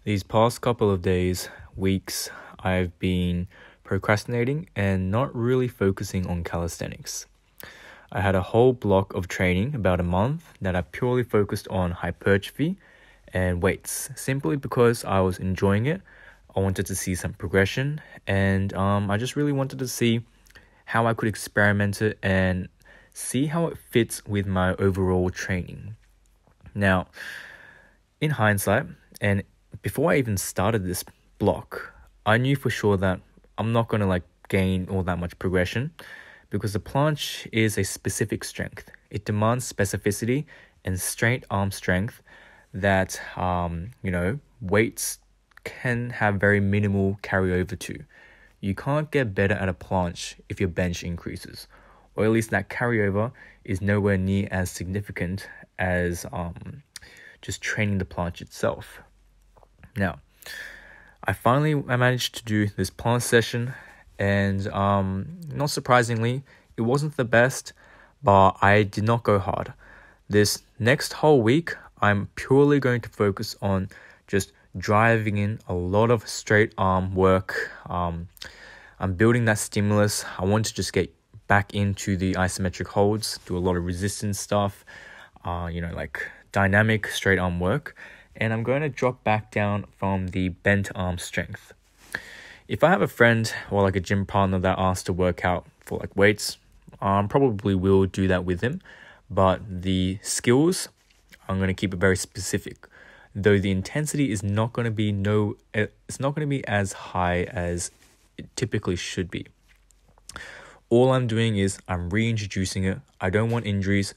These past couple of days, weeks, I've been procrastinating and not really focusing on calisthenics. I had a whole block of training, about a month, that I purely focused on hypertrophy and weights, simply because I was enjoying it. I wanted to see some progression, and I just really wanted to see how I could experiment it and see how it fits with my overall training. Now, in hindsight, and before I even started this block, I knew for sure that I'm not going to gain all that much progression because the planche is a specific strength. It demands specificity and straight arm strength that, weights can have very minimal carryover to. You can't get better at a planche if your bench increases, or at least that carryover is nowhere near as significant as just training the planche itself. Now, I managed to do this planche session, and not surprisingly, it wasn't the best, but I did not go hard. This next whole week, I'm purely going to focus on just driving in a lot of straight arm work. I'm building that stimulus. I want to just get back into the isometric holds, do a lot of resistance stuff, dynamic straight arm work. And I'm going to drop back down from the bent arm strength. If I have a friend or a gym partner that asks to work out for weights, probably will do that with him. But the skills, I'm going to keep it very specific. Though the intensity is not going to be it's not going to be as high as it typically should be. All I'm doing is I'm reintroducing it. I don't want injuries.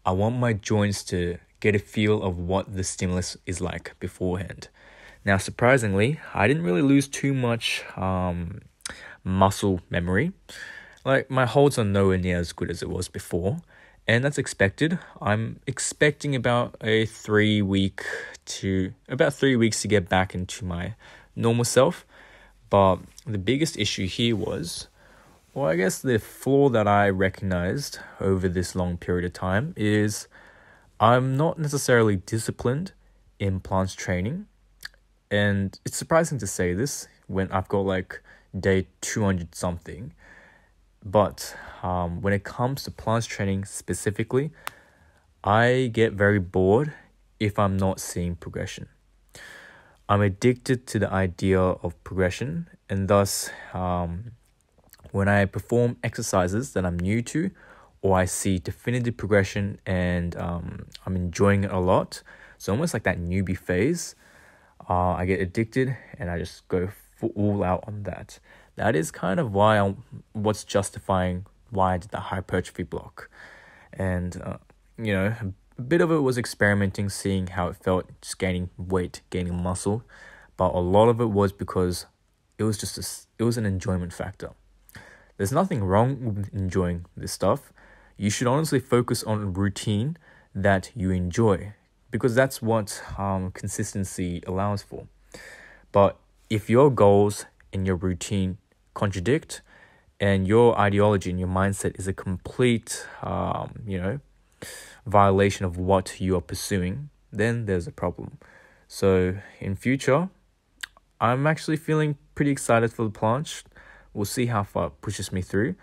I want my joints to get a feel of what the stimulus is like beforehand. Now, surprisingly, I didn't really lose too much muscle memory. My holds are nowhere near as good as it was before, and that's expected. I'm expecting about 3 weeks to get back into my normal self. But the biggest issue here was, I guess the flaw that I recognized over this long period of time is I'm not necessarily disciplined in planche training. And it's surprising to say this when I've got day 200 something. But when it comes to planche training specifically, I get very bored if I'm not seeing progression. I'm addicted to the idea of progression, and thus when I perform exercises that I'm new to, or I see definitive progression and I'm enjoying it a lot, so almost like that newbie phase, I get addicted and I just go all out on that. That is kind of what's justifying why I did the hypertrophy block. And, a bit of it was experimenting, seeing how it felt, just gaining weight, gaining muscle. But a lot of it was because it was an enjoyment factor. There's nothing wrong with enjoying this stuff. You should honestly focus on a routine that you enjoy, because that's what consistency allows for. But if your goals and your routine contradict, and your ideology and your mindset is a complete, violation of what you are pursuing, then there's a problem. So in future, I'm actually feeling pretty excited for the planche. We'll see how far it pushes me through.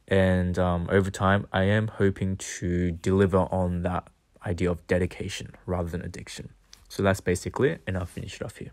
And over time, I am hoping to deliver on that idea of dedication rather than addiction. So that's basically it, and I'll finish it off here.